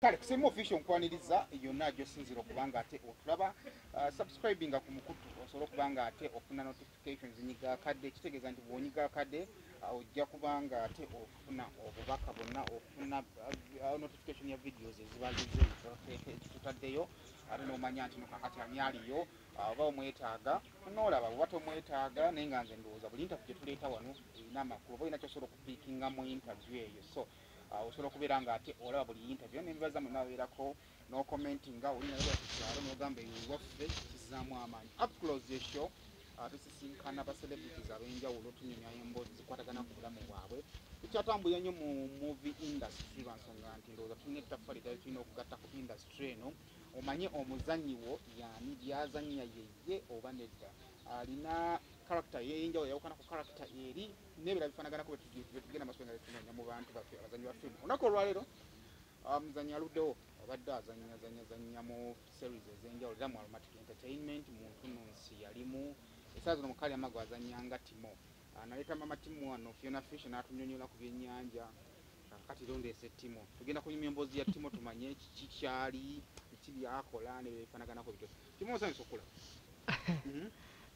Kale kusema official nkwaniriza yonna gyosinzira okubanga ate otulaba subscribing ku mukutu osobola okubanga ate ofuna notifications nyiga kadde kitegeeza nti bw'onyiga kadde ojja kubanga ate ofuna obubaka bonna ofuna notification ya videos eziba zitutaddeyo ate n'omanya nti kakati ani aliyo oba omwetaaga n'olaba bwe tomwetaaga naye nga nze ndowooza buli interview gye tuleeta wano erina amakulu oba olina kyosobola okupiikinga mu interview eyo so osobola okubeera nga ate olaba buli interview n'ebibaza mwe nabeerako no commenting nga olina kyalo n'ogamba ewaffe kizaamu amaanyi up close ye show tusisinkana ba celebrities ab'enjawulo tunyumya emboozi zikwatagana ku bulamu bwabwe tukyatambulira nnyo mu movie industry lwansonga nti ndowooza tulina ettaffaali ddala tulina okugatta ku industry eno omanye omuzannyi wo yani byazannya yeye oba nedda alina character yenjawulo yawukana ku character eri n'ebira bifaanaganako bwe tugenda maaso nga tunoonya mu bantu baffe abazannyi ba firimu olunaku olwaleero muzannyi aluddewo obadde azannya mu series ez'enjawulo era mu aromatic entertainment muntu nonsi yalimu esaawa zino MUKALYAMAGGWA azannyanga TIMO naleeta mama TIMO wano Fiona Fish n'atunyonyola ku byennyanja kati rondeese TIMO tugenda kunyumya emboozi ya TIMO tumanye kikyali biki byakola ne bifaanaganako bityo TIMO osanyusa okulaba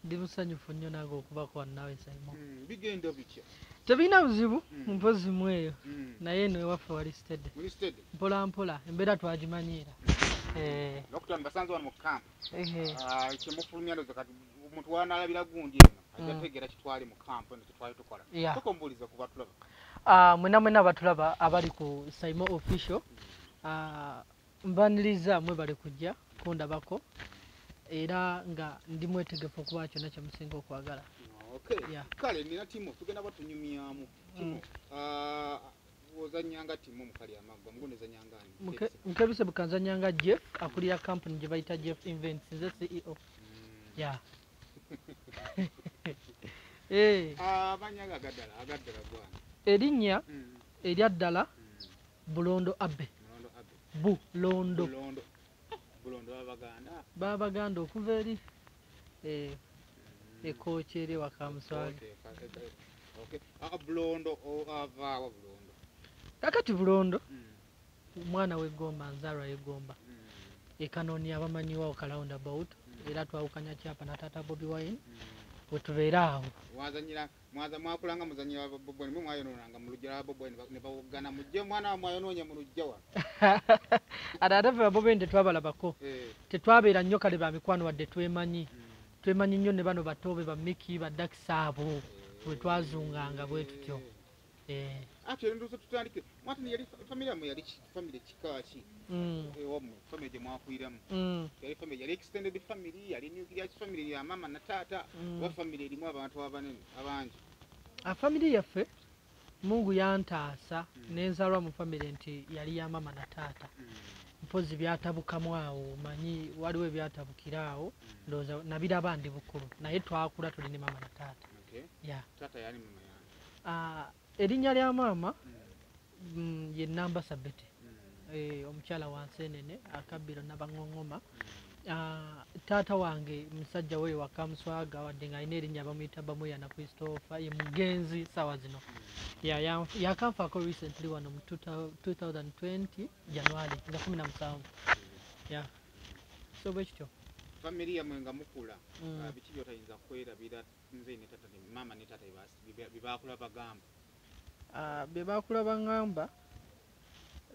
ndi musanyufu nnyo nange okubako wannawe Simon bigenda bitya tebirina buzibu mpozi mweyo naye eno ewaffe wali steady mpola mpola embeera twagimanyiira lokutan basanze wano mu camp kyemufulumya ndoza kati omuntu wanaalabira gundi eno ajategeera kitwali mu camp eno kitwali tukola tukombuuliza ku batulaba mwena abatulaba abali ku Simon official mbaniriza mwe bali kujja kundabako era nga ndi mwetegefu okuba kyonna kye musinga okwagala kale nina TIMO tugenda batunyumyamu TIMO ozannyanga TIMO MUKALYAMAGGWA mugunezannyanga ani MUKEBIISEBUKA nzannyanga Jeff akulira company gye bayita Jeff Events nze CEO amanyaga agaddala gwana erinnya eryaddala Bulondo Abe Bulondo babaganda okuva eri ekokyere wakamuswali kakati Bulondo omwana w'eggomba nzaalwa y'eggomba ekanoni abamanyiwawo kalawunda about era twawukanya kyapa na taata Bobi Wine wetubeera awo mwakulanga muzanyira Bobi Wine mwayononanga mu lujja lwa Bobi Wine ne bawugana mujje mwana mwayonoonya mu lujja wa ate ate ffe Bobi Wine tetwabalabako tetwabeera nnyo kale ba mikwano wadde twemanyi nnyo ne bano batobe ba Miki badakisa abo bwe twazunganga bwe tutyo actually ndoza tutandike mwatani yali familia mu yali family kikaki ewamu family gye mwakwiramu yali family yali extended family yali nuclear family ya mama na tata wa family erimu abantu abanene abangi family yaffe Mungu yantaasa nenzalwa mu family nti yali ya mama na tata mpozi byatabukamu awo manyi waliwo ebyatabukira awo ndowooza nabiraba ndi bukulu naye twakula tuli ne mama na tata tata yani mama erinnya lya maama ye Namba Sabete omukyala wa Nseenene akabbiro Nabaŋoŋoma taata wange musajja we wakamuswaga wadde nga alina erinnya bamuyita Bamuya na Christopher ye mugenzi sawa zino yakanfaako recently wano mu 2020 January nga 17 so bwe kityo family yamwe nga mukula biki byotayinza kwerabira nze ne tata ne mama ne tata bibakula bagamba bye bakula baŋŋamba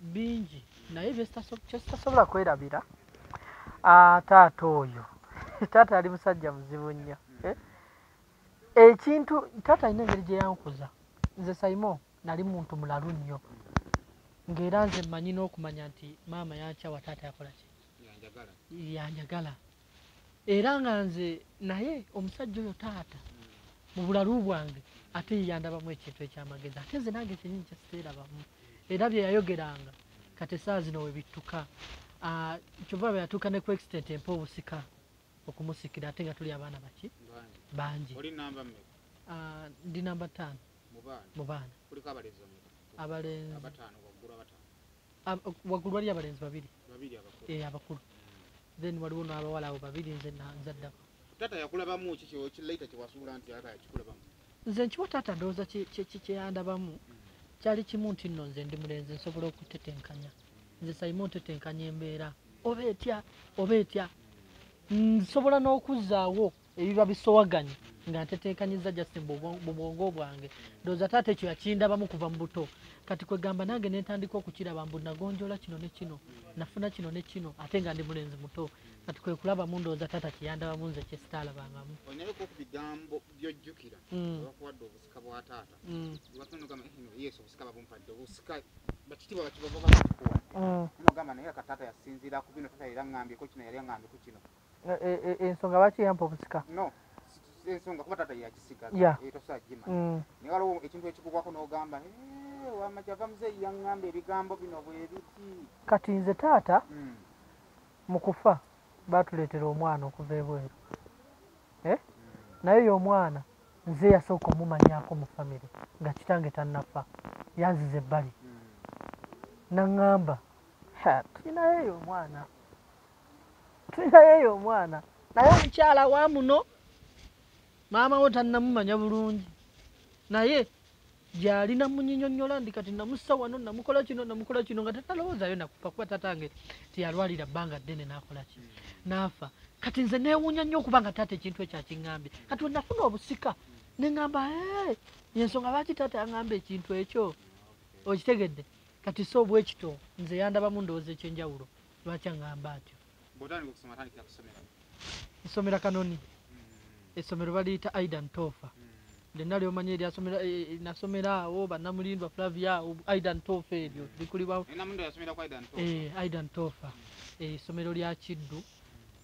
bingi naye byesitasobola kwerabira taata oyo taata ali musajja muzibu nnyo ekintu taata alina engeri gye yankuza nze Simon nali muntu mulalu nnyo ng'era nze mmanyi n'okumanya nti maama yankyawa taata yakola ki yanjagala era nga nze naye omusajja oyo taata mu bulalu bwange ate yandabamu ekintu ekyamagezi ate nze nange kyenyini kyesiteerabamu era bye yayogeranga kati essaawa zino we bittuka kyova bwe yatuuka ne ku extent empa obusika okumusikira ate nga tuli abaana baki bangi ndi namba 5 mu baana abalenzi waggulu wali abalenzi babiri abakulu then waliwo n'abawala abo babiri nze addako tata yakulabamu kiki kilaita kyewasuula nti ata yakikulabamu nze nkiwa taata ndowooza kyeyandabamu kyali kimu nti nno nze ndi mulenzi nsobola okutetenkanya nze Simon tetenkanya embeera oba etya nsobola n'okuzaawo ebiba bisowaganye nga nteteekanyiza Justin mu bwongo bwange ndowooza taata ekyo yakindabamu kuva mu buto kati kwegamba nange nentandika okukiraba mbu nagonjoola kino ne kino nafuna kino ne kino ate nga ndi mulenzi muto kati kwe kulabamu ndowooza taata kiyandabamu nze kyesitaalabangamu onyaleko ku bigambo byojjukira abakuwadde obusika bwa taata batonogamba yesu obusika babumpadde obusika bakitibwa bakibava bakikuwa nogamba naye kataata yasinziira ku bino taata era ŋŋambyeko kino yali aŋŋambyeko kino ensonga bakiyampa obusika no ensonga kuba taata yagisigaza tosagimanya naye waliwo ekintu ekikugwako n'ogamba wamajava muzeeyi yaŋŋamba ebigambo bino bwe biti kati nze taata mu kufa baatuleetera omwana okuva ebweru naye y'omwana nze yasooka omumanyako mu famire nga kitange tannafa yanziza ebbali naŋŋamba tulinayeyo omwana naye omukyala wa muno maama wo tannamumanya bulungi naye gyali namunyinyonnyola ndi kati namussa wano namukola kino nga tatalowoozayo nakufa kuba tatange tiyalwalira bbanga ddene n'akola ki n'afa kati nze neewuunya nnyo okuba nga taata ekintu ekyo akiŋŋambye kati we nafuna obusika ne ŋŋamba yensonga lwaki taata yaŋŋamba ekintu ekyo okitegedde kati so obwekito nze yandabamu ndowooza ekyenjawulo lwaki aŋŋamba atyo nsomera Kanoni essomero baliyita Aidan Tofa lyenna lyomanya eryasomera nasomera awo bannamulindwa Flavia Aidan Tofa eryo likulibwa Aidan Tofa essomero lya Kiddu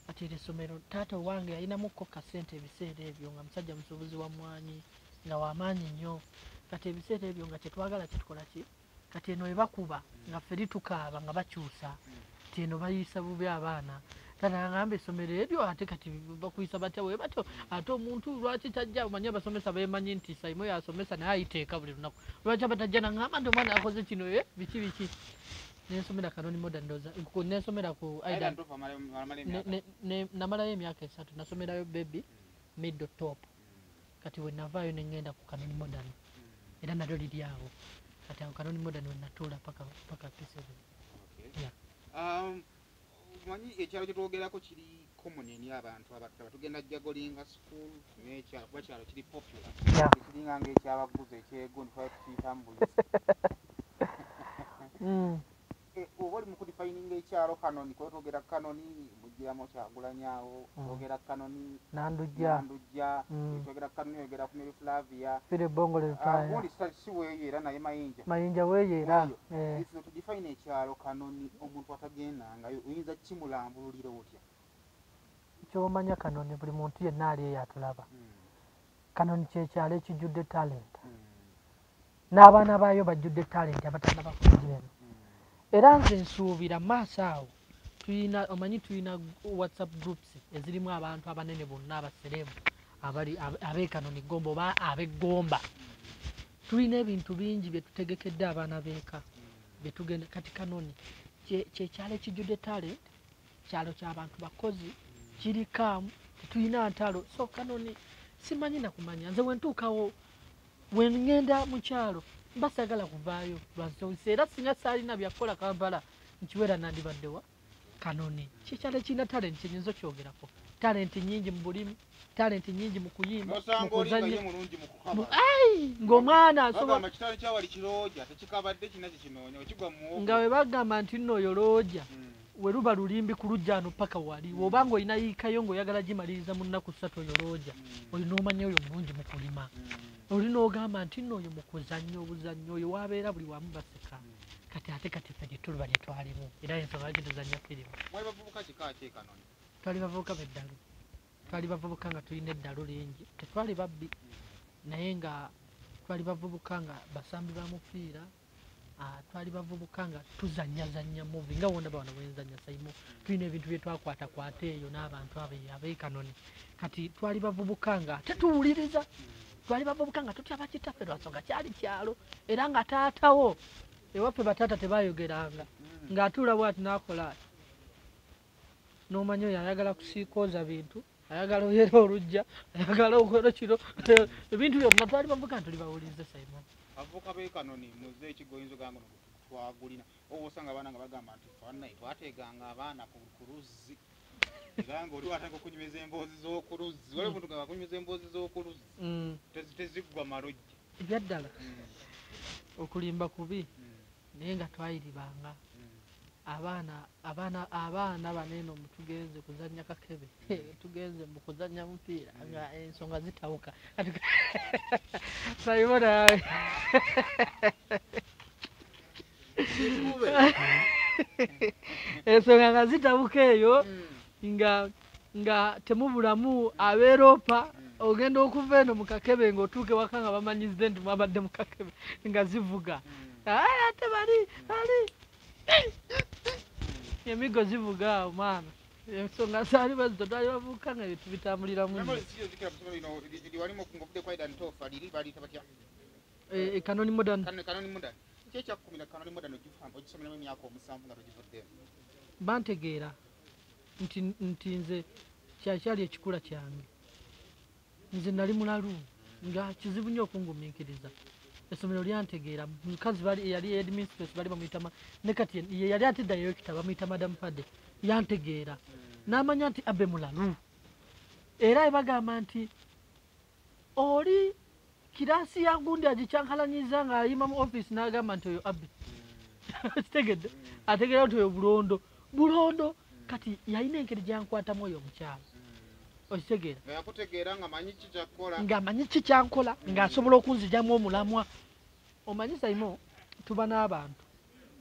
ate eryo essomero taata owange yalinamuko kasente ebiseera ebyo nga musajja musuubuzi wa mmwanyi nga wamaanyi nnyo kati ebiseera ebyo nga kyetwagala kitukola ki kati eno ebakuba nga ffe litukaaba nga bakyusa kati eno bayiisa bubi abaana taata aŋŋamba essomero eryo ate kati bakuyisa batya bwe batyo ate omuntu lwaki tajja omanye abasomesa beemanyi nti Simon yasomesa naye ayiteeka buli lunaku lwaki abatajja naŋŋamba nti omwana yakoze kino biki nensomera Kanoni Modern ndowooza nensomera ku Aidan namalayo emyaka 3 nasomerayo baby middle top kati we navaayo ne ŋŋenda ku Kanoni Modern era nalyo liri awo kati awo Kanoni Modern we natuula paka P7 manyi ekyalo kye twogerako kiri common eri abantu abattaba tugenda jagolinga school n'ekyalo kuba kyalo kiri popular kiringa ng'ekyabaguzi ekyegundi twali tukiyitamu buyisi oba oli mu kudifayininga ekyalo Kanoni kuba twogera Kanoni mugiramu Kyagulanyawo twogera Kanoni Nandujja twogera Kanoni oyogera ku Mary Flavia gundi si weeyo era naye Mayinja weeyo era tudifayina ekyalo Kanoni omuntu atagendangayo oyinza kimulambululira otya kyomanya Kanoni buli muntu yenna ali eyo atulaba Kanoni kyekyalo ekijjudde talent n'abaana baayo bajjudde talent abatannaba kugira eno era nze nsuubira maaso awo tulina WhatsApp groups ezirimu abantu abanene bonna abaserebu ab'e Kanoni Gomba oba ab'eggomba tulina ebintu bingi bye tutegekedde abaana beeka betugenda kati Kanoni kyekyalo ekijjudde talent kyalo ky'abantu bakozi kirikaamu tetulina ntalo so Kanoni simanyi nakumanya nze wentuukawo wengenda mu kyalo basagala kuvaayo lwansowise era singa saalina byakukola Kampala nkiwera nandibaddewa Kanoni kyekyalo ekirina talent kyenyinza okyogerako talent nyingi mu bulimu talent nyingi mu kuyimba ng'omwana nga we bagamba nti nno oyo looja we luba lulimbi ku lujjaano paka wali obanga olina yiikayo ng'oyagala gimaliriza mu nnaku 3 oyo looja olina omanya oyo mulungi mu kulima olina ogamba nti nno oyo mu kuzannya obuzannyo oyo wabeera buli wamu baseka kati ffe gyetuluba lye twalimu era ensonga lwaki tuzannya firimu twali bavubuka b'eddalu twali bavubuka nga tulina eddalu lingi tetwali babbi naye nga twali bavubuka nga basambi ba mupiira twali bavubuka nga tuzannyazannya muvi nga wondaba wano bwenzannya Simon tulina ebintu bye twakwatakwata eyo n'abantu ab'e Kanoni kati twali bavubuka nga tetuwuliriza twali bavubuka nga tutya bakitaffe lwansonga kyali kyalo era nga taatawo ewaffe bataata tebayogeranga ng'atuula bw'ati n'akola ati n'omanya oyo ayagala kusiikooza bintu ayagala oyera olujja ayagala okola kiro ebintu byonna twali bavubuka nga tuli bawulirize Simon avubuka b'e Kanoni muze ekigo oyinza ogamba twagulina oba osanga abaana nga bagamba nti fannaye twateeganga abaana ku luzzi era nga oli watandika okunyumiza emboozi z'okuluzzi waliwo omuntu nga bakunyumiza emboozi z'okuluzzi teziggwa malojja ebyaddala okulimba kubi naye nga twayiribanga abaana baneno mutugenze kuzannya kakebe tugenze mu kuzannya mupiira nga ensonga zitawuka sayibona ensonga nga zitawuka eyo nga temubulamu abeeropa ogenda okuva eno mu kakebe ng'otuuke waka nga bamanyize nti mwabadde mu kakebe nga zivuga ate bali emigo zivuga omwana ensonga zaali bazito twali bavuka nga tubitambulira mu kanoni modern bantegeera nti nze kyakyali ekikula kyange nze nali mulalu nga kizibu nnyo okungumiikiriza essomero lyantegeera mukazi yali administrator bali bamuyita ne kati yali atiddayo ekitabo bamuyita madam Pade yantegeera n'amanya nti abe mulalu era ebagamba nti oli kirasi ya gundi agikyankalanyiza ng'ayima mu office n'agamba nti oyo abe kitegedde ategeera nti oyo bulondo kati yalina engeri gyankwatamu oyo omukyala okitegeera ng'amanyi kikyankola ng'asobola okunzijamu omulamwa omanyi Saimo tuba n'abantu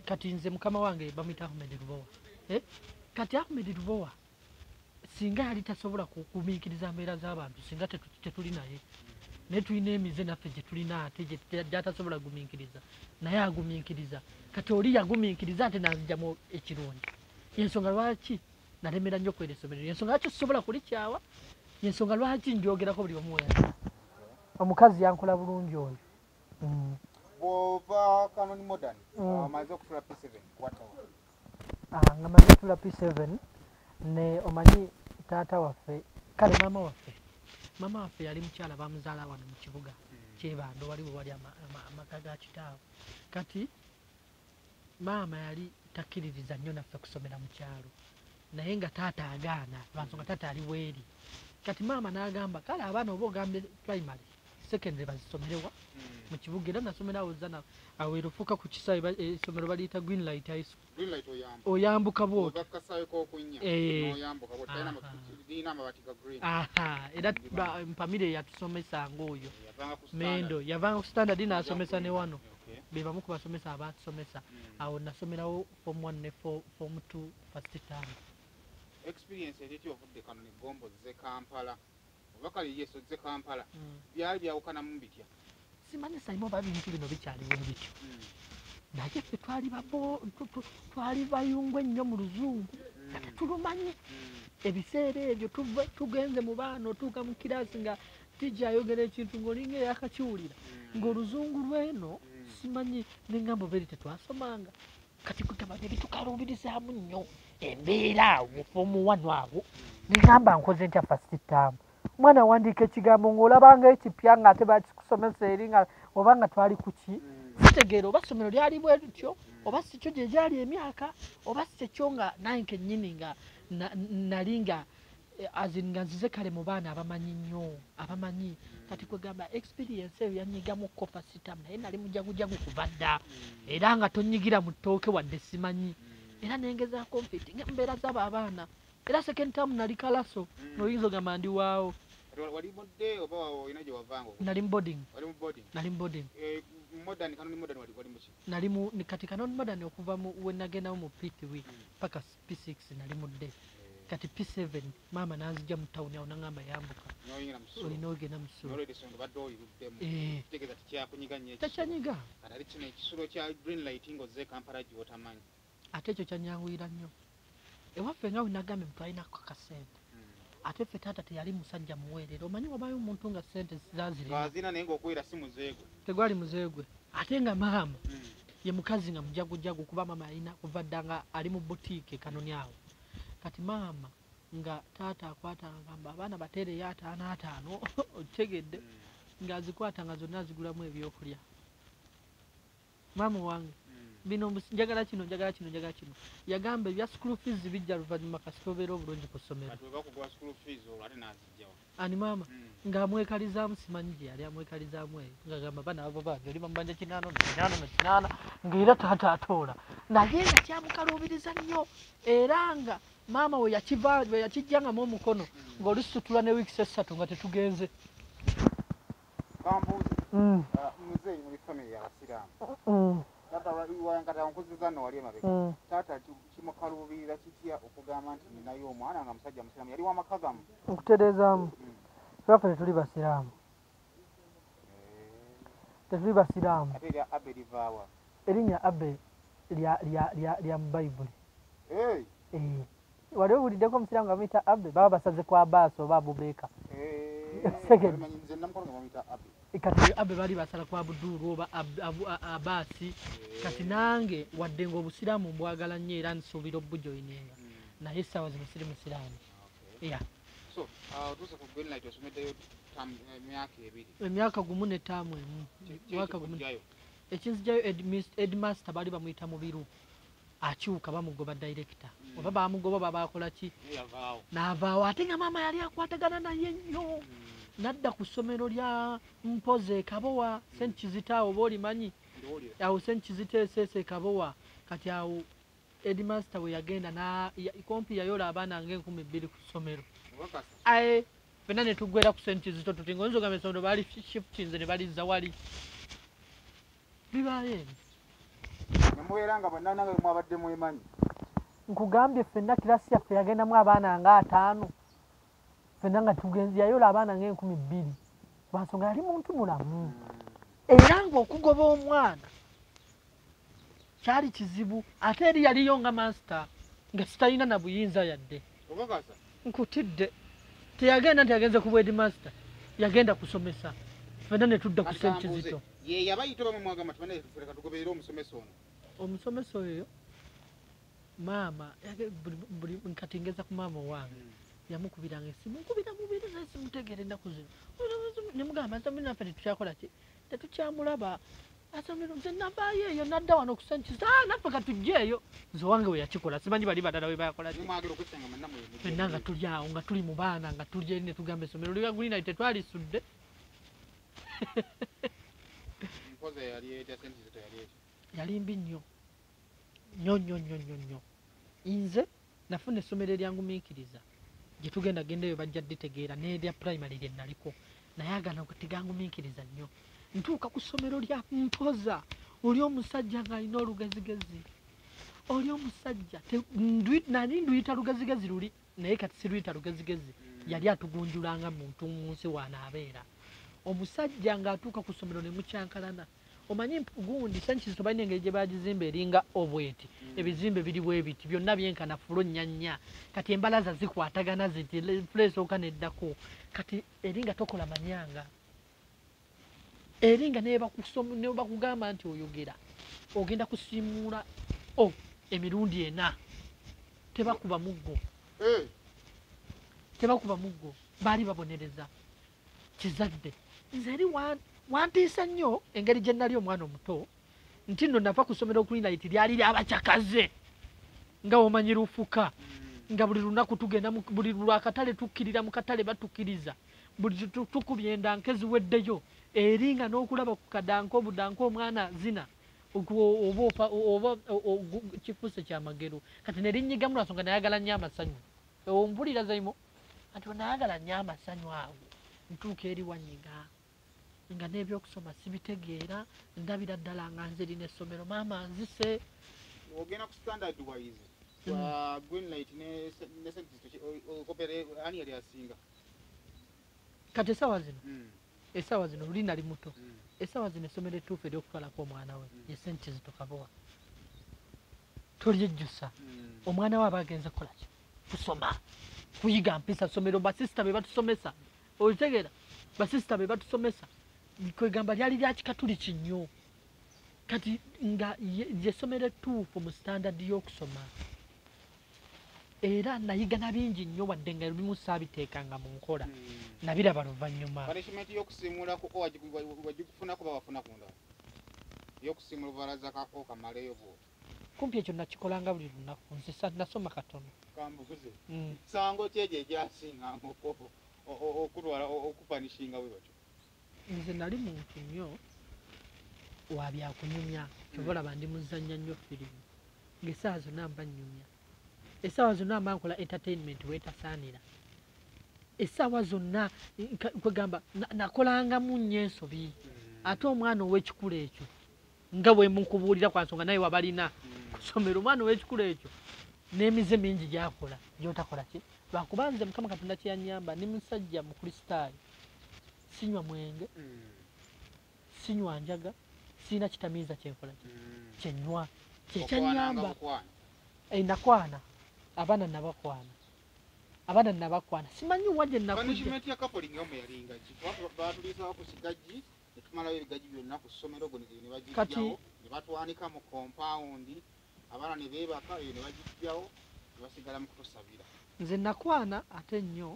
kati nze mukama wange bamuyita Ahmed Lubowa kati Ahmed Lubowa singa yali tasobola kugumiikiriza mbeera z'abantu singa tetuli naye naye tulina emize naffe gye tulina ate gyatasobola gumiikiriza naye agumiikiriza kati oli yagumiikiriza ate nanzijamu ekirungi yensonga lwaki nalemera nnyo kwera essomero yensonga lwaki sisobola kulikyawa yensonga lwaki njogerako buli bamuweya omukazi yankola bulungi oyo bw'ova kanoni modern amaze okutula P7 watawa nga maze okutula P7 ne omanyi taata waffe kale maama waffe yali mukyala bamuzaala wano mu kibuga kyebando waliwo wali amaka ga kitaawe kati maama yali takkiririza nnyo naffe kusomera mu kyalo naye nga taata agaana lwansonga taata ali bweri kati maama n'agamba kale abaana oba ogambe primary secondary bazisomerewa mu kibuga era nasomerawo zana aweerufuuka ku kisaawe essomero baliyita Greenlight High School oyambuka bwoti era mpamire yatusomesanga oyo mendo yavanga ku standard n'asomesa ne wano be bamu ku basomesa abatusomesa awo nasomerawo form 1 ne form 2 first term experience eteti ovudde kano ne gombo ze Kampala obakali yeso ze Kampala byali byawukana mu bitya simanyi Saimo babintu bino bikyaliwo bityo naye ffe twali bayungwe nnyo mu luzungu tulumanyi ebiseera ebyo tugenze mu baana otuuka mu kirasi nga tijja ayogera ekintu ng'olinga eyakakiwulira ng'oluzungu lweno simanyi nengambo beri tetwasomanga kati kutabane bitukaluubirizaamu nnyo embeera awo fomu wano awo nengamba nkoze ntya first term mwana wandiika ekigambo ng'olabanga ekipya nga ate bakikusomesa eri nga oba nga twali kuki sitegeera oba ssomero lyali bwe lityo oba si kyo gye gyali emyaka oba si kyekyo nga naye kennyini nga nali nga nga nzize kale mu baana abamanyi nnyo abamanyi kati kwegamba experience eyo yanyigamukko first term naye nali mujagujagu kuva dda era nga tonyigira mu ttooke wadde simanyi era nengezaako mfiti ngaembeera z'abo abaana era second term nali kalaso noyinza ogamba ndi waawo nali boarding modern kanoni modern wali muki nali mu kati kanoni modern okuva we nagendawo mu P3 paka P6 nali mudde kati P7 maama nazijja mu tawuni awo nangamba yambuka olina ogenda mu Ssulo takyanyiga ekisulo kya Greenlight ng'ozze Kampala gy'otamanyi ate ekyo kyanyanguyira nnyo ewaffe nga we nagambye mutwalinako akasente ate ffe taata teyali musajja muweerero omanyi wabayo omuntu nga sente zazina naye ng'okuwera si muzeegwe tegwali muzeegwe ate nga maama ye mukazi nga mujagujagu kuba maama alina kuva dda nga ali mu butiike kanoni awo kati maama nga taata akwata agamba abaana bateereyo 5 otegedde ng'azikwata nga zonna azigulamu ebyokulya maama wange bino njagala kino yagamba ebya school fees bijja luvannyuma kasita obeera obulungi ku ssomero ani maama ng'amwekalizaamu simanyi gye yali amwekalizaamu eyo ng'agamba bana abo bange oli bamubanja 8 ng'era taata atoola naye nga kyamukaluubiriza nnyo era nga maama we yakijjangamu omukono ng'olusitula ne wiiki 3 nga tetugenze muzeeyi muri family y'abasiraamu tata wankata nkuziza nno wali emabega taata kimukaluubirira kitya okugamba nti ninayo omwana nga musajja musiraamu yali wamaka gamu okutereezaamu faffe tetuli basiraamu tetuli basiraamu ate erya abe livaawa erinnya abe lya mu bayibuli wali owuliddeko omusiraamu nga bamuyita abe baba basaze ku abaasi oba abubeeka kati abe bali basala ku abuduulu oba abaasi kati nange wadde ng'obusiraamu mbwagala nnyo era nsuubira obujoyininga naye essaawa zino siri musiraamu emyaka 1 ne ttaamu emu mwaka gumu ekinzijjayo edmaster baali bamuyita mubiru akyuka bamugoba director oba bamugoba babakola ki n'avaawo ate nga maama yali akwatagana naye nnyo nadda ku ssomero lya mpoze kabowa St. Kizita awo bolimanyi awo St. Kizita esese kabowa kati awo edmaster we yagenda kompi yayola abaana nga 2000 ku ssomero aye fena ne tugwera ku St. Kizita tuti ngonzo ga mesomero bali shiftinze ne balizza wali bibaye nemubeera bonna nange mwabadde mwemanyi nkugambye fenna kirasi yaffe yagendamu abaana nga 5 fenna nga tugenzi yayola abaana nga 2000 lwansonga yali muntu mulamu era ng'okugoba omwana kyali kizibu ate eri yaliyo nga master nga sitalina na buyinza yadde nkutidde teyagenda nti yagenze ku headmaster yagenda kusomesa fenna ne tudda ku St. Kizito ye yabayita bamwagamba tubane tuleka tugoberera omusomesa ono omusomesa oyo maama buli nkatingeza ku maama wange yamukubiranga esimu nkubira mubiri naye simutegeera ennaku zino nemugamba asomero naffe tetukyakola ki tetukyamulaba asomero nze navaayo eyo nadda wano ku St. Kizito naffe katujja eyo nze wange we yakikola simanyi bali badala we bayakola ki fenna nga tuli awo nga tuli mu baana nga tuli eri ne tugamba essomero lya Greenlight tetwalisudde yali mbi nnyo nnyo nze nafuna essomero eryangumiikiriza gye tugenda gendayo bajja ditegeera n'erya primary lye naliko naye agana tegangumiikiriza nnyo ntuuka ku ssomero lya mpoza oli omusajja ng'alina olugezigezi oli omusajja nali nduyita lugezigezi luli naye kati siruyita lugezigezi yali atugunjulanga muntu mu nsi wanaabeera omusajja ng'atuuka ku ssomero ne mukyankalana omanyi gundi St. Kizito balina engeri gye bagizimba eringa obweti ebizimbe biri bwe biti byonna byenkana fulo nnyanya kati embalaza zikwatagana ziti fulesooka neddako kati eringa tokola manyanga eringa ne bakugamba nti oyogera ogenda kusiimuula emirundi 4 tebakuba muggo baali babonereza kizadde nze eri wantiisa nnyo engeri gye nali omwana omuto nti nno nava ku ssomero Greenlight lyali ly'abakyakaze nga omanyi lufuka nga buli lunaku tugenda buli lwakatale tukkirira mu katale batukkiriza buli tukubye endanke ziweddeyo eri nga n'okulaba ku kadanka obudanka omwana zina oba kifuuse kyamagero kati ne linnyigamu lwasonga nayagala nnyo amasanyu ompulira zayimo kati nayagala nnyo amasanyu ago ntuuka eri wanyiga nga n'ebyokusoma sibitegeera ndabira ddala nga nze lina essomero maama nzise ogenda ku standard wise Greenlight ne St. Kizito okopere ani yali asinga kati essaawa zino luli nali muto essaawa zino essomero ettuufu eryokutwalako omwana we ye St. Kizito kabowa tolyejjusa omwana we aba agenze kukola ki kusoma kuyiga mpisa ssomero basisita be batusomesa olitegeera basisita be batusomesa kwegamba lyali lya kikatuliki nnyo kati nga lyessomero ettuufu mu standard y'okusoma era nayiga na bingi nnyo wadde nga lubimu saabiteekanga mu nkola nabiraba luvannyuma punishment y'okusiimuulako wagikufunako bawafuna ku ndala yokusimula baraza kako kamaleyo bo kumpi ekyo nakikolanga buli lunaku nze nasoma katono kambuze sango kyeje ekyasinga okutwala okupanishinga bwe batyo nze nali muntu nnyo wabyakunyumya kyobalaba ndi muzannya nnyo firimu ng'essaawa zonna mba nnyumya essaawa zonna mba nkola entertainment wetasaanira essaawa zonna kwegamba nakolangamu nnyo ensobi ate omwana ow'ekikula ekyo nga bwe mukubuulira kwa nsonga naye wabalina kusomera omwana ow'ekikula ekyo n'emize mingi gyakola gyotakola ki lwakuba nze Mukama Katonda kye yannyamba ni musajja mukristaayo sinywa mwenge sinywa njaga sina kitamiiza kyenkola kyenywa kyekyanyamba nakwana abaana nabakwana simanyi wajje nakujja netumalayo ebigaji byonna ku ssomero gonegere ne bagijjawo ne batwanika mu kompawundi abaana ne beebaka eyo ne bagijjawo ne basigala mu kutusabira nze nakwana ate nnyo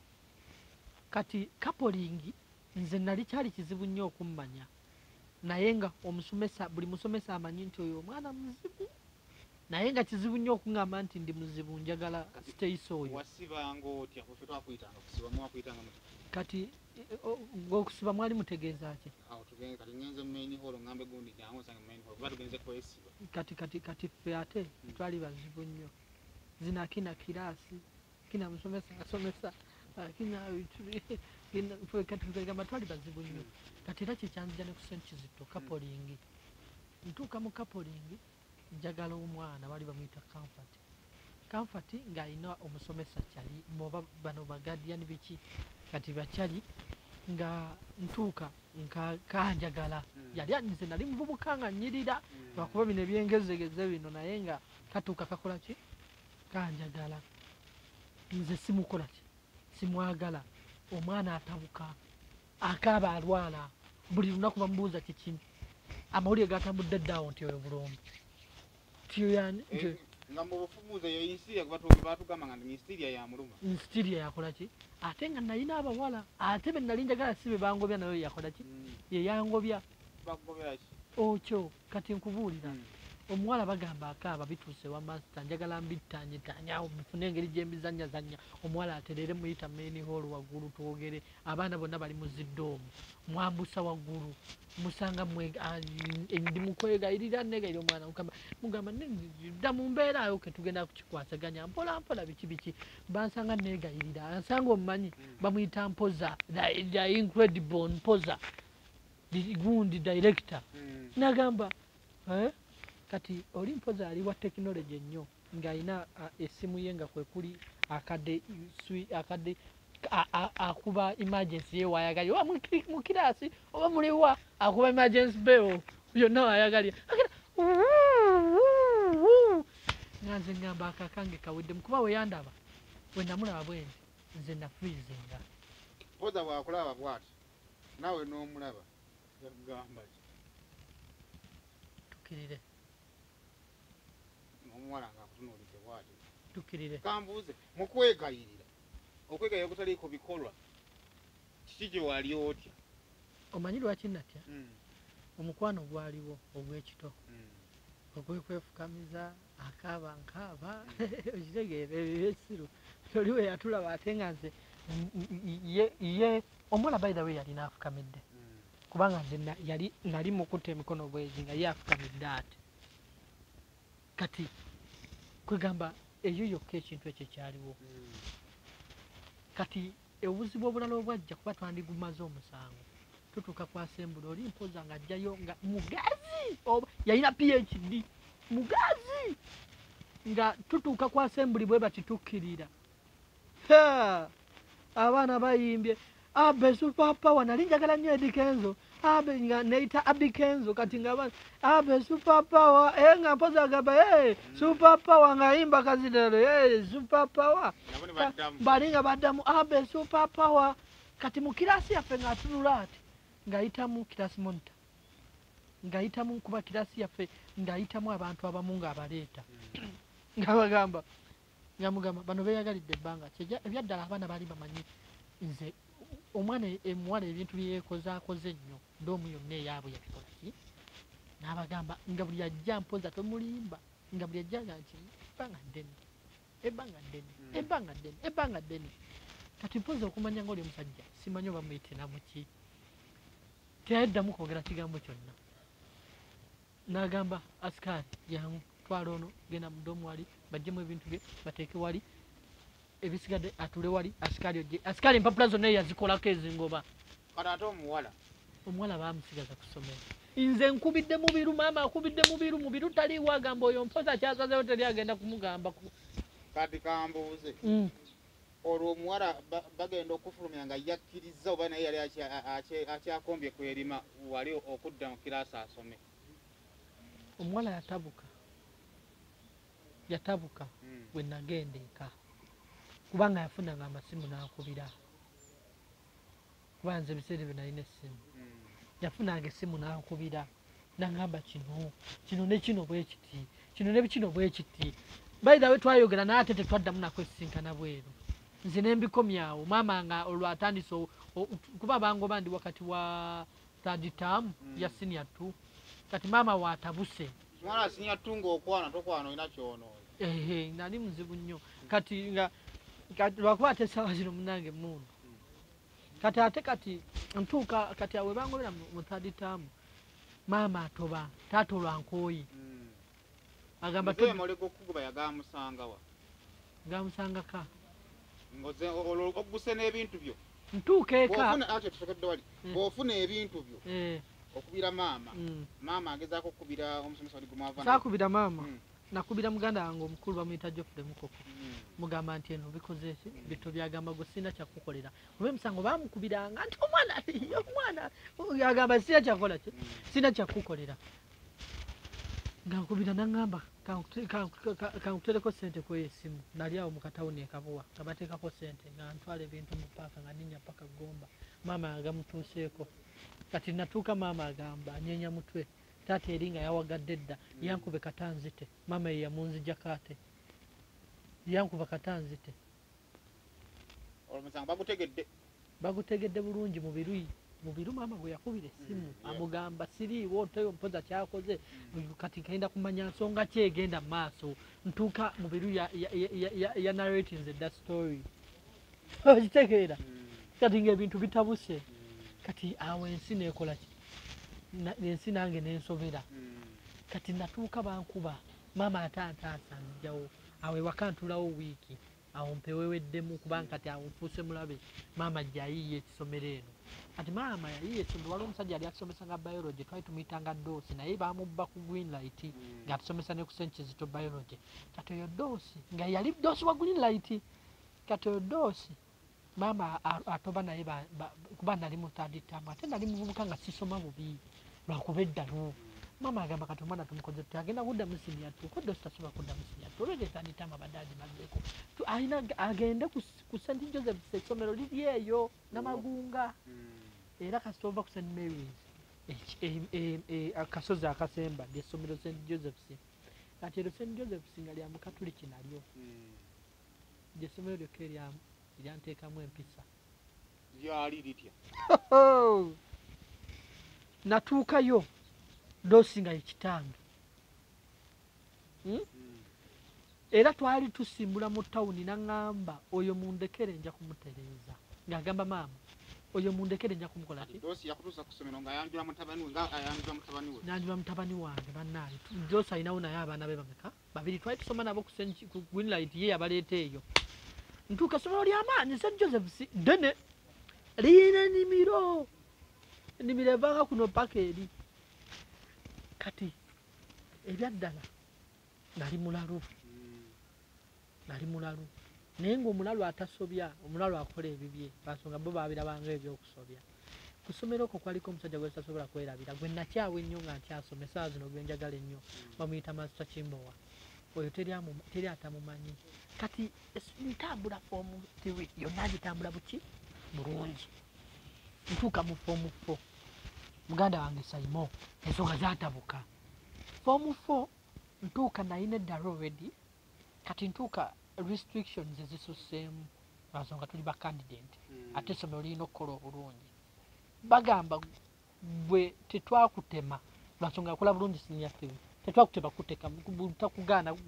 kati kapolingi nze nali kyali kizibu nnyo okummanya naye nga omusomesa buli musomesa amanyi nti oyo omwana muzibu naye nga kizibu nnyo okuŋŋamba nti ndi muzibu njagala siteyisa oyo wasibanga otya ffe twakuyitanga okusiba mwakuyitanga kati okusiba mwali mutegeeza ki kati ngenze main hall ngambe gundi jangu sanga main hall batugenze kwesiba kati ffe ate twali bazibu nnyo zina kina kirasi kina musomesa asomesa kina kati twegamba twali bazibu nnyo kati era kikyanzija ne ku St. Kizito kapolingi ntuuka mu kapolingi njagala omwana bali bamuyita Comfort ng'alina omusomesa kyali moba bano bagadian biki kati bakyali nga ntuuka kanjagala yali nze nali muvubuka nga nnyirira lwakuba bino ebyengezegeze bino naye nga katuuka kakola ki kanjagala nze simukola ki simwagala omwana atabuka akaaba alwala buli lunaku bamubuuza kikini amawulire gatambudde ddaawo nti oyo bulombo nga mubufumuuza eyo insiria batugamba nga insiria ya muluma insiria yakola ki ate nga nalina abawala ate be nali njagala si be bangobya nayo yakola ki ye yangobya okyo kati nkubuulira omuwala bagamba akaaba bituuse wa master njagala mbittanyetanyawo mufune engeri gye mbizannyazannya omuwala aterere muyita main hall waggulu twogere abaana bonna bali muziddoomu mwambusa waggulu musanga ndi mukwegayirira negayira omwana mugamba dda mu mbeera ayo ke tugenda kukikwasaganya mpola mpola biki bansanga negayirira ansanga omumanyi bamuyita Mpoza the incredible Mpoza gundi director nagamba kati oli Mpoza ali wa technology nnyo ng'alina essimu ye nga kwe kuli akadde akuba emergency ye wayagalye oba mu kirasi oba muliwa akuba emergency bell yonna wayagalye nga nze ngamba akakange kawedde mukuba weyandaba we namulaba bwenzi nze nafrizinga Mpoza bwakulaba bwati nawe n'omulaba yagamba ki tukirire omwana nga akutunuulidde bwati tukirire kambuuze mukwegayirira okwegayira okutaliiko bikolwa kiki gye wali otya omanyi lwaki natya omukwano gwaliwo ogw'ekito ogwekwefukamiza akaaba nkaaba okitegeera ebyesiru toli we yatulaba ate nga nze ye omuwala by the way yali naafukamidde kubanga nze nali mukutta emikono bwezi nga ye afukamidde ate kati kwegamba eyo yokka ekintu ekyo kyaliwo kati obuzibu obulala obwajja kuba twandigumaze omusango tutuuka ku assembly oli Mpoza nga ajjayo nga mugazi yalina PhD mugazi nga tutuuka ku assembly bwe bati tukkirira abaana bayimbye abe super power nali njagala nnyo Eddie Kenzo abe nga neita Abby Kenzo kati nga abaana abe super power nga Mpoza agamba super power nga yimba kazidalo super power bali nga baddamu abe super power kati mu kirasi yaffe nga atunula ati ng'ayitamu kirasi monitor ng'ayitamu kuba kirasi yaffe ng'ayitamu abantu abamu ng'abaleeta ng'abagamba ng'amugamba bano beeyagalidde ebbanga ebyaddala abaana baali bamanyi nze omwana emuwala ebintu bye yeekozaakoze nnyo ndoomu yonna eyaabwe yabikola ki n'abagamba nga buli ajja mpoza tomulimba nga buli ajja nti ebbanga ddene kati mpoza okumanya ng'oli omusajja simanyi oba muyite namuki teyaddamu kwogera kigambo kyonna n'agamba asikaali yangu twala ono genda mu doomu wali bajjemu ebintu bye bateeke wali ebisigadde atule wali asikaali empapula zonna eyazikolako ezingoba kati ate omuwala baamusigaza ku ssomero nze nkubidde mubiru maama akubidde mubiru taliiwo agamba oyo mpoza kyasazeewo teri agenda kumugamba kati kambuuze olwo omuwala bagenda okufulumya nga yakkiriza oba naye yali akyakombye kwerima wali okudda mu kiraasi asome omuwala yatabuka bwe nagenda eka kubanga yafunanga amasimu n'akubira kuba nze ebiseera bye nalina essimu yafunanga essimu n'akubira n'agamba kino ne kino bwe kiti kino ne kino bwe kiti bayira we twayogera naye ate tetwaddamu nakwesisinkana bweru nze ne mbikomyawo maama nga olwo atandise kuba bangoba ndi wakati wa third term ya senior 2 kati maama waatabuse mwana senior 2 ng'okwana tokwana olina kyonooyo nali muzibu nnyo kati lwakuba ate essaawa zino munange mundu kati ate kati ntuuka kati awe bangobera mu third term maama atoba taata olwankooyi agamba molekokkuguba yagamusangawa gamusangaka ngoze oguse n'ebintu byo ntuuka eka tusokedde wali bw'ofuna ebintu byo okubira maama agezaako okukubira omusomesa wali gumwava saakubira maama nakubira muganda wange omukulu bamuyita Jofre Mukoko mugamba nti eno bikoze eki bito byagamba gwe sina kyakukolera oba emisango baamukubiranga nti omwana yagamba sina kyakola ki sina kyakukolera nga nkubira naŋŋamba kankutereko sente kweyo esimu nali awo mu katawuni ekabuwa nga bateekako sente nga ntwala ebintu mu paaka nga ninnya paka Gomba maama agamutuuseeko kati natuuka maama agamba anyenya mutwe taata eri nga yawagadde edda yankube katanzite maama ye yamunzijjako ate yankuba katanzite olwomusango bagutegedde bulungi mubiru maama gwe yakubira essimu amugamba siriiwo ntoyo mpoza kyakoze kati kenda kumanya nsonga ki egenda mu maaso ntuuka mubiru ya narratinze edda story okitegeera kati ng'ebintu bitabuse kati awo ensi neekola ki ensi nange nensobera kati natuuka bankuba maama ataataasa njawo awo ewaka ntulawo wiiki awo mpeweweddemu kubanga kati awo nfuuse mulabe maama gyayiiya ekisomero eno kati maama yayiiya ekisomero waliwo omusajja yali atusomesanga biology twali tumuyitanga doosi naye bamubba ku greenlight ng'atusomesa ne ku St. Kizito biology kati oyo doosi nga yali doosi wa greenlight kati oyo doosi maama atoba naye kuba nali mu third term ate nali muvubuka nga sisoma bubi lwakuba eddalu maama agamba kati omwana tumukoze tuti agenda kudda mu senior 2 ko doosi tasobola kudda mu senior 2 olwedde third term abadde agimazeeko alina agende ku St. Joseph's essomero liri eyo Namagunga era kasita ova ku St. Mary's akasozi akasemba lyessomero St. Joseph's kati ero St. Joseph's nga lya mukatuliki nalyo lyessomero lyokka eryanteekamu empisa lyali litya natuukayo doosi nga yekitange era twali tusimbula mu tawuni naŋŋamba oyo mundekere nja kumutereeza ng'agamba maama oyo mundekere nja kumukola ki doosi yakutuusa ku ssomero ng'ayanjula nanjula mutabani wange bannaaye doosi alinawo naye abaana be bameka babiri twali tusoma nabo ku greenlight ye yabaleeta eyo ntuuka essomero ly'amaanyi St. Joseph's ddene liyina ennimiro evaanga kuno paka eri kati ebyaddala nali mulalu naye ng'omulalu atasobya omulalu akola ebibye basonga bo babirabanga ebyokusobya ku ssomero okwo kwaliko omusajja gwe tasobola kwerabira gwe nakyawa ennyo nga ntyasoma essaawa zino gwe njagala ennyo bamuyita Master Kimbowa oyo teri atamumanyi kati ntambula foomu 3 yonna gitambula buki bulungi ntuuka mu foomu 4 muganda wange Saimo ensonga zaatabuka foomu 4 ntuuka nayina eddalu already kati ntuuka restrictions ezisuseemu lwansonga tuli bakandidate ate essomero lirina okukola obulungi bagamba bwe tetwakutema lwasonga akola bulungi senior 3 tetwakuteba kuteka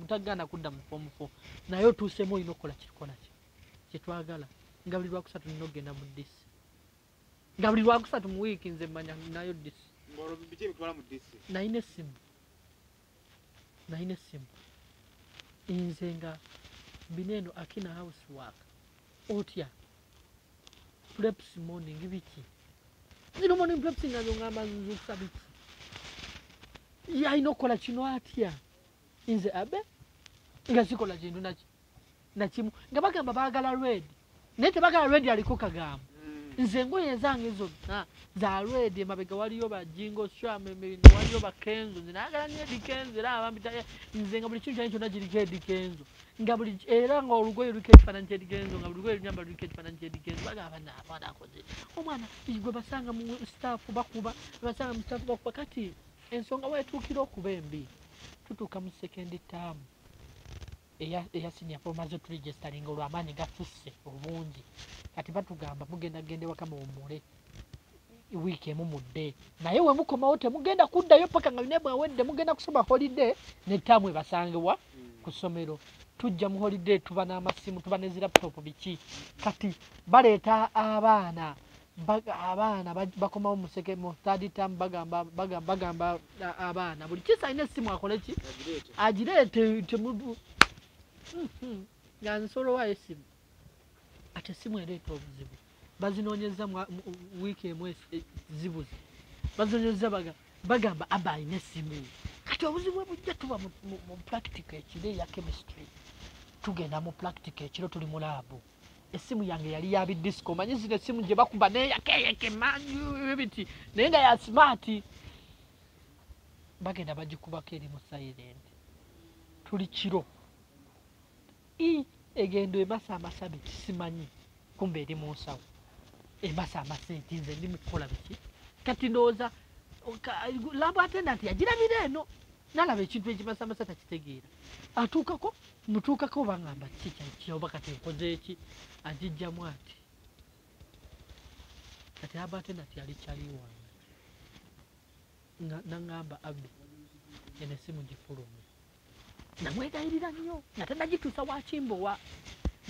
mutagaana kudda mu form 4 naye otuusemu olina okukola kikola kyetwagala nga buli lwakusatu nina ogenda mu disi nga buli lwakusatu mu wiiki nze manya nayo disi nayina essimu nze nga bineeno akina house work otya preps morning biki zino morning preps nga zongamba nzukusa biki yalina okukola kino atya nze abe nga sikola kintu nakimu nga bagamba baagala red naye tebagala red aliko kagamba nze engoye zange zonna za red emabega waliyo bajingo shwameme waliyo bakenzo nze naagala nyo edikenzo era abambita nze nga buli kintu kyali kyonna kiriko edikenzo nga buli era nga olugoye luliko ekifaananyi kyedikenzo nga buli lugoye lunyamba luliko ekifaananyi kyedikenzo bagamba abaana akoze omwana gwe basanga mu staafu bakuba kati ensonga wetuukira okuba embi tutuuka mu second term eya senior formaze turegisteringa olw'amaanyi gafusse obungi kati batugamba mugenda gende waka muwummule wiiki emu mudde naye we mukomawo temugenda kuddayo paka nga bine bwawedde mugenda kusoma holiday ne taamu ebasangewa ku ssomero tujja mu holiday tuba n'amasimu tuba ne ziraputopu biki kati baleeta abaana bakomawo mu third term bagamba abaana buli kisa alina essimu akole ki agireete nga nsolowayo essimu ate essimu ereeta obuzibu bazinoonyeza wiiki emu zibuze bazinoonyeza bagamba aba alina essimu kati obuzibu bujja tuba mu practical ekiro eya chemistry tugenda mu practical ekiro tuli mu laabu essimu yange yali ya bidisco manyi zino essimu gye bakuba neyakeyeke manyu biti naye nga ya smart bagenda bagikubako eri mu silent tuli kiro egendo emasa amasabiti simanyi kumbe eri mu nsawo emasa amasenti nze ndi mukukola biki kati ndowooza labo attendant yagirabira eno nalaba ekintu ekimasa amasa takitegeera atuukako mutuukako bangamba kikyoba kati nkoze eki agijjamu ati kati labo attendant yali kyaliwange nangamba abbi eno essimu gifulumye namwegayirira nnyo nga tannagituusa wa kimbowa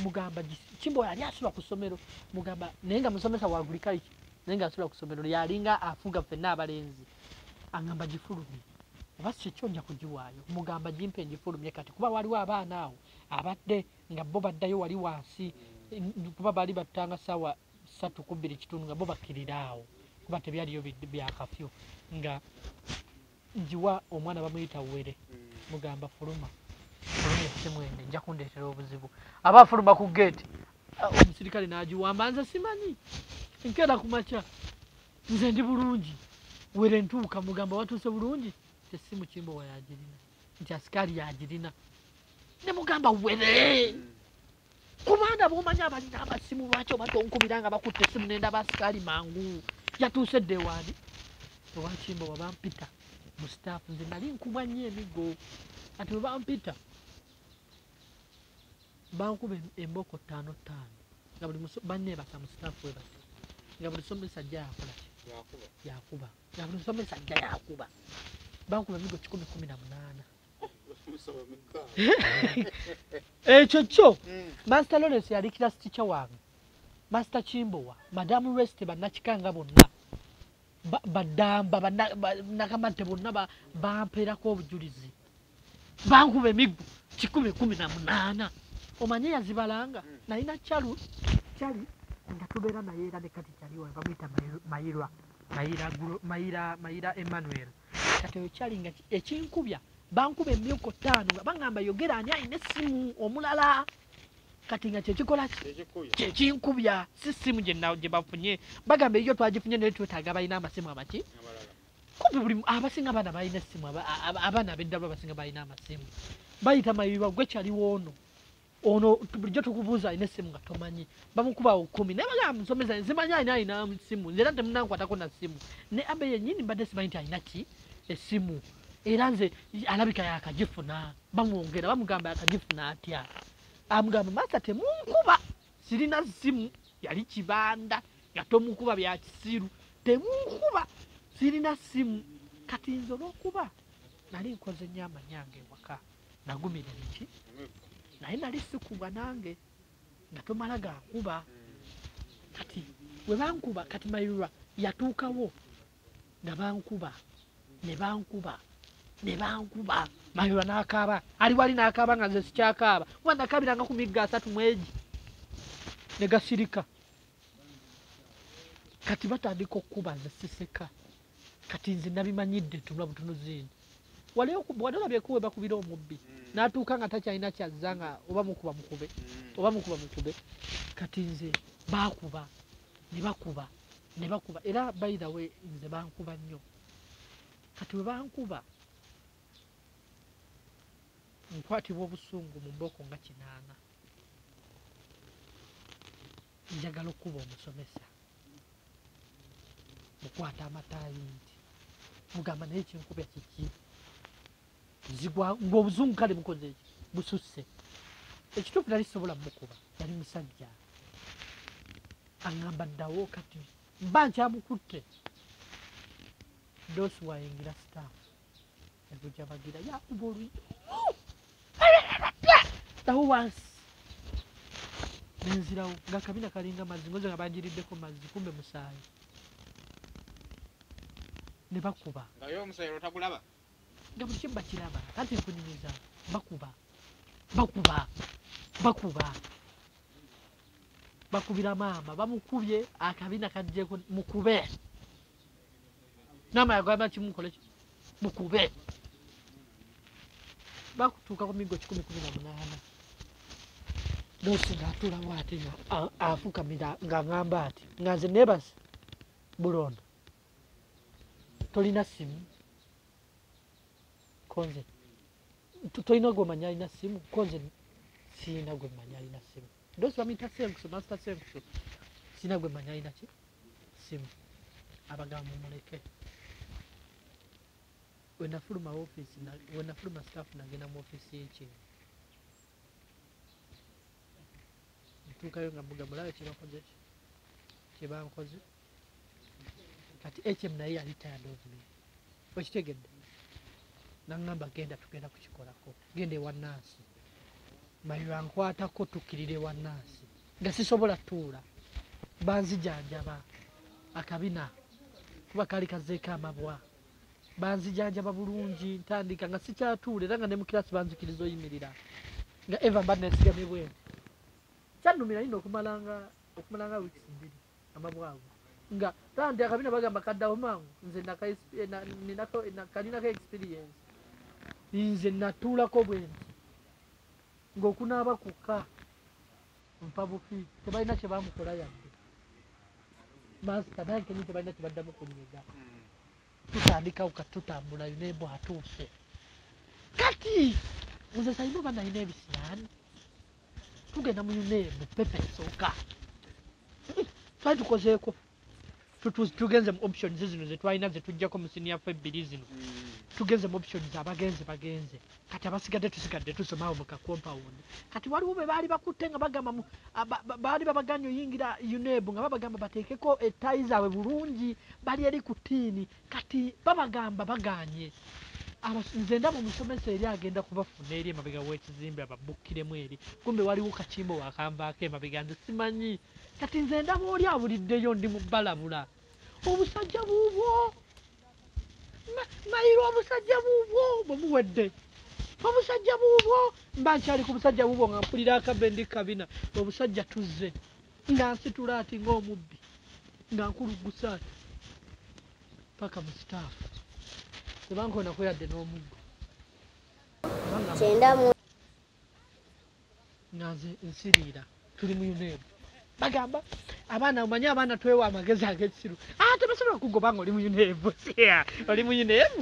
mugamba kimbowa yali asula ku ssomero mugamba naye nga musomesa wa agriculture naye nga asula ku ssomero yalinga afuga ffenna abalenzi angamba gifulumye oba sikyo nja kugiwaayo mugamba gimpe ngifulumye kati kuba waliwo abaana awo abadde nga bo baddayo wali wansi kuba baali battanga ssaawa 3:2 nga bo bakkirira awo kuba tebyaliyo bya kafyu nga njiwa omwana bamuyita were mugamba fuluma essimu ende nja kundeetera obuzibu aba afuluma ku gate omusirikale n'agiwamba nze simanyi nkeera ku makya nze ndi bulungi were ntuuka mugamba watuuse bulungi essimu kimbowa yagirina nti asikaali yagirina ne mugamba were kubanga bw'omanyi abalina amasimu lwaki oba tonkubira nga bakutte essimu nendaba asikaali mangu yatuuse dde ewaani ewakimbowa bampita mu staafu nze nali nkubwa nnyo emigo ati bwe bampita bankuba emboko 5 nga buli banneebasa mu staafu we bati nga buli somesa ajja yakola ki yakuba nga buli somesa ajja yakuba bankuba emigo 18 ekyo kyo master Lawrence yali class teacher wange master Kimbowa madamu Rest bannakikanga bonna badamba banakamante bonna bampeerako obujulizi bankuba emigo 18 omanye yazibalanga nalina kyali nga tubeera naye era ne kati kyaliwa bamuyita mayira Emmanuel kati oyo kyali nga ekinkubya bankuba emyuko 5 nga bangamba yogera ani alina essimu omulala kati nga kyekikola kyekinkubya si ssimu gye bafunye bagamba eyo twagifunye naye twetaaga balina amasimu amaki kumbe buli abasinga abaana balina essimu abaana ab'eddalu abasinga balina amasimu bayita mayiba gwe kyaliwo ono bulijjo tukubuuza alina essimu nga tomanyi bamukuba 10 naye bagamba musomesa nzimanyi alina essimu nze era temunankwatako na ssimu ne abe yennyini mbadde simanyi nti alina ki essimu era nze alabika yakagifuna bamwongera bamugamba yakagifuna atya amugamba masa temunkuba sirina ssimu yali kibanda nga tomukuba bya kisiru temunkuba sirina ssimu kati nze olw'okuba nali nkoze nnyo amanyange ewaka nagumira emiki naye nali sikubwa nange nga tomala gankuba kati we bankuba kati mayirwa yatuukawo nga bankuba ne bankuba mayirwa n'akaaba ali wali n'akaaba nga nze sikyakaaba kuba nakabiranga ku migga 3 mwegi ne gasirika kati batandika okukuba nze siseka kati nze nabimanyidde tunula butunuziini wadolabyeku we bakubira omubbi n'atuuka nga takyalina kyazza nga oba mukuba mukube kati nze bakuba ne bakuba era by the way nze bankuba nnyo kati we bankuba nkwatibwa obusungu mu mboko nga 8 njagala okuba omusomesa mukwata amatayinti mugamba naye kinkubya kiki ng'obuzungu kale bukoze eki bususse ekituufu nali sobola mukuba yali musajja aŋŋamba ddawo kati mba nkyamukutte dosi wayingira sitaafu ebujja bagira yakuba oluyi dawo wansi nenzirawo nga kabina kalinga mazzi ngoze nga banjiriddeko mazzi kumbe musaayi ne bakuba ngayo omusaayi otagulaba nga buli kyebba kiraba kati nkunyumiza bakubira maama bamukubye akabina kajjeko mukube nama yagamba kimukole mukube bakutuuka ku migo 10-18 dosi ng'atuulawo ate afukamira nga ŋŋamba ati nga nze neebase bulondo tolina simu konze tolina gwemanya alina simu konze siina gwemanya alina simu dosi bamuyita senkuso masita senkuso siina gwemanya alina ki simu abagamba mumuleke wenafuluma ofisi wenafuluma staff nagenda mu ofisi y'ekintu ntuukayo nga mbuga mulabe kyebakoze kyebankoze kati HM naye yali tired of me okitegedde naŋŋamba genda tugenda kukikolako genda ewa nansi mayirwa nkwatako tukkirira ewa nansi nga sisobola tuula banzijanjaba akabina kuba kali kazeeko amabwa banzijanjaba bulungi ntandika nga sikyatuula era nga ne mu kirasi banzikiriza oyimirira nga eva mba nesigamye bwene kyannumira nina okumalanga wiiki 2 amabwago nga tanti akabina bagamba kaddawo mangu nze kalinako experience nze natuulako bwenti ng'okunaaba kukka mpa bufi tebalina kye bamukola yadde masita naye kenyi tebalina kye baddamu kunyiga tutandikawo kati tutambula yuneebo atuuse kati nze sayimo banalina ebisiraani tugenda mu yuneebo pepe esooka twali tukozeeko tugenze mu options zino zetwalina zetujjako mu senior ffe 2 zino tugenze mu options bagenze kati abasigadde tusigadde tusomawo mu kakompawundi kati waliwo be baali bakutte nga bagamba baali babaganya oyingira yuneebo nga babagamba bateekeko ettayi zaabwe bulungi bali eri ku tiini kati babagamba baganye nze ndaba omusomesa eri agenda kubafuna eri emabega w'ekizimbe ababukkiremu eri kumbe waliwo kacimbo wakanvaako emabega nze simanyi kati nze ndaba oli abuliddeyo ndi mu balabula obusajja buubwo mayirwa obusajja buubwo bwemuwedde obusajja buubwo mba nkyali ku busajja buubwo nga mpulira akabe ndi kabina obusajja tuzze nga nsitula ati ng'omubbi nga nkulugusa ati paka mu sitaafu tebankona kweyadde n'omuggo nga nze nsiriira tuli mu yuneebo bagamba abaana omanyi abaana twewa amagezi ag'ekisiru tebasobola kugoba nga oli mu yuneebo oli mu yuneebo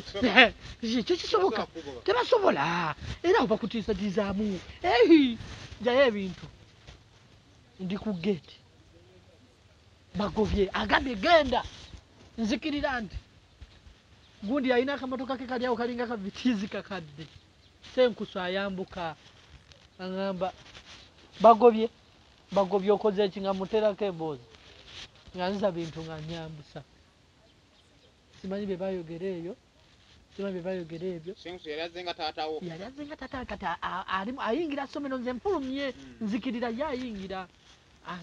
kyo kisoboka tebasobola era oba kutiisatiizaamu jayo ebintu ndi ku geeti bagobye agambye genda nzikirira nti gundi alina akamotoka ke kali awo kalinga kavitiizi kakadde senkuso ayambuka aŋŋamba bagobye okoze eki nga muterako emboozi nga nza bintu nga nyambusa simanyi bye bayogera eyo sima bye bayogera ebyo sensu yali azenga taatawo yali azenga taata kati alimu ayingira ssomero nze mpulumye nzikirira ye ayingira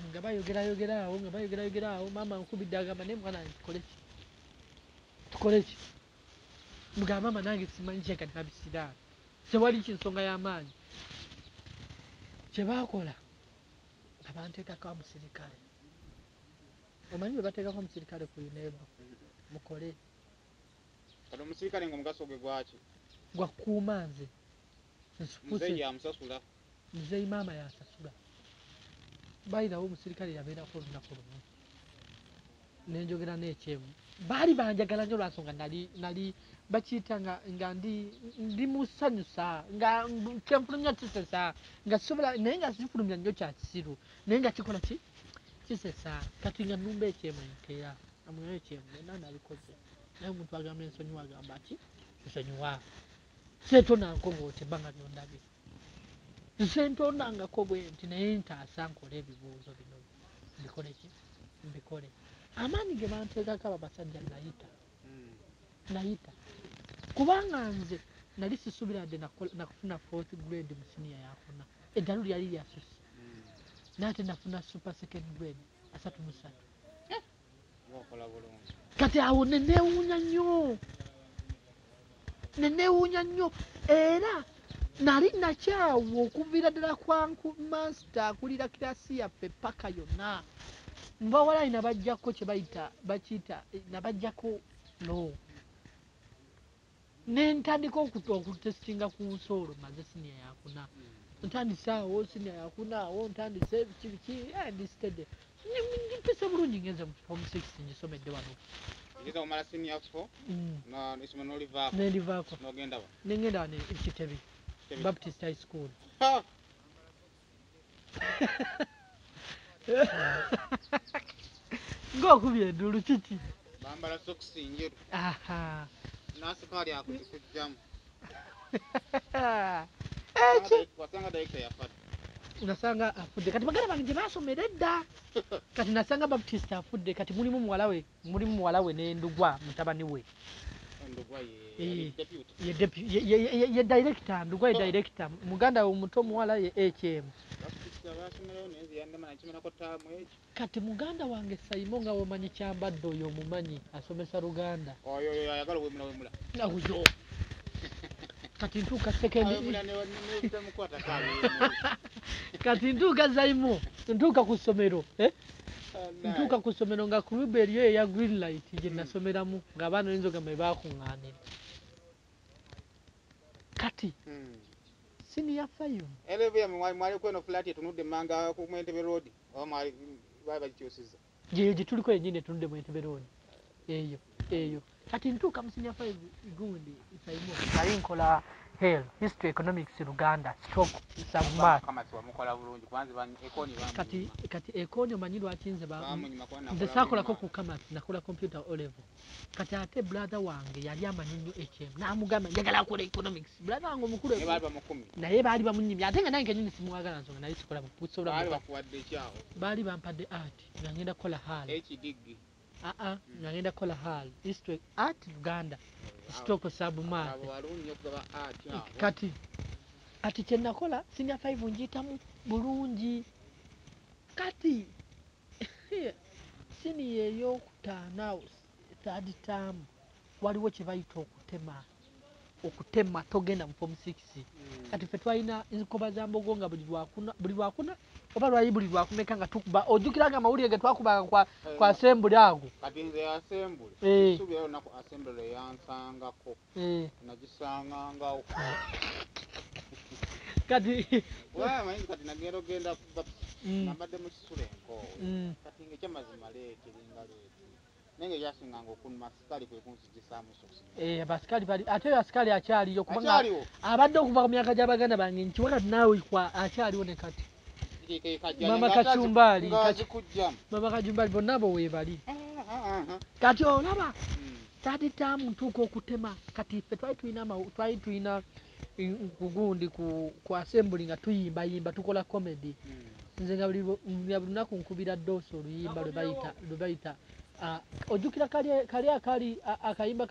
nga bayogera awo maama nkubidde agamba naye mwana wange tukole ki mugamba maama nange simanyi kye kati nabisiraani tewali kinsonga y'amaanyi kye baakola nga banteekako omusirikale omanyi bwe bateekako omusirikale ku UNEB mukole kati omusirikale ng'omugaso gwe gwaki gwa kukuuma nze muzeeyi yamusasula muzeeyi maama yasasula bayirawo omusirikale yabeerako olunaku lumu nenjogera n'ekyemu baali banjagala nnyo lwansonga nali bakiyita nga ndi musanyusa nga kyenfulumya kisesa nga sisobola naye nga sifulumya nnyo kya kisiru naye nga kikola ki kisesa kati nga nnumba ekyemu enkeera amunayo ekyemu byonna nabikoze naye omuntu agamba ensonyiwa agamba ki nsonyiwa seetonanko bw'oti ebbanga lyondabye nsentonangako bwe nti naye ntaasa nkole ebibuuzo bino mbikole ki mbikole amaanyi ge banteekako abo abasajja nayita kubanga nze nali sisuubiradde nakufuna 4th grade mu siniya yakuna eddalu lyali lyasusse naate nafuna super second grade 33 kati awo neneewuunya nnyo era nali nakyawo okuviira ddala kwanku master akulira kirasi yaffe paka yonna mbawalayi nabajjako bakiyita nabajjako lo nentandika okutestinga ku nsoolo maze siniya yakuna ntandise awo siniya yakuna awo ntandise biki ndisitedde mpise bulungi ngenze mu form 6 ngisomedde wano nendivaako nengenda wano ekitebi Baptist High School ng'okubye eddulu kiki bambala sokisi njeru nasikaali akutikujjamu wasanga dayikita yafadde nasanga afudde kati bagala bange gye baasomera edda kati nasanga Baptist afudde kati mulimu muwala we n'endugwa mutabani we ye director ndugwa ye director muganda we omuto omuwala ye HM kati muganda wange Saimo nga womanyi kyambadde oyo omumanyi asomesa Luganda oyo kati ntuuka kati ntuuka Saimo ntuuka ku ssomero ntuuka ku ssomero nga kuruba eriyo eya green light gye nasomeramu ng'abaana oyinza ogamba baakuŋŋaanira kati siniya 5 elevuya mwali kweno flat etunudde manga ku Mwentebe road oba mwali bagikyusiza gye tuliko yennyini etunudde Mwentebe road eyo kati ntuuka mu siniya 5 gundi Saimo nali nkola history economics Luganda stroke submat kati ekoni omanyi lwaki nze saakolako ku kamasi nakola computer O level kati ate brother wange yali amanyi nnyo HM n'amugamba njagala akola economics brother wange omukulu naye baali bamunyimya ate nga nange kenyini simwagala nsonga naye sikola baali bampadde art nga ngenda kukola hal nga ngenda kukola hal history art Luganda stroke submat kati kye nakola senior 5 njiyitamu bulungi kati siniya ey'okutaano third term waliwo kye bayita okutema togenda mu form 6 kati ffe twalina enkoba za mbogo nga buli lwakuna oba lwali buli lwakumeka nga tukuba ojjukiranga amawulire ge twakubanga kwa assembly ago kati nze assembly suubirayo naku assembly yansangako nagisangangawo kati wamanyi kati nagenda ogenda nambadde mu kisula enkoowe kati nga ekyamazima leekiringa leeti naye nga ekyasinganga okunuma sikaali kwe kunsigisaamu sosi abasikali bali ate oyo asikali akyaliyo kubanga abadde okuva ku myaka gy'abaganda bange nkiwa kati naawe akyaliwo ne kati mama Kajumbali bonna abo weebali kati olaba third term ntuuka okutema kati ffe twali tulina kugundi ku assembly nga tuyimbayimba tukola comedy nze nga buli lunaku nkubira ddoosi oluyimba lwe bayita ojjukira kali akayimba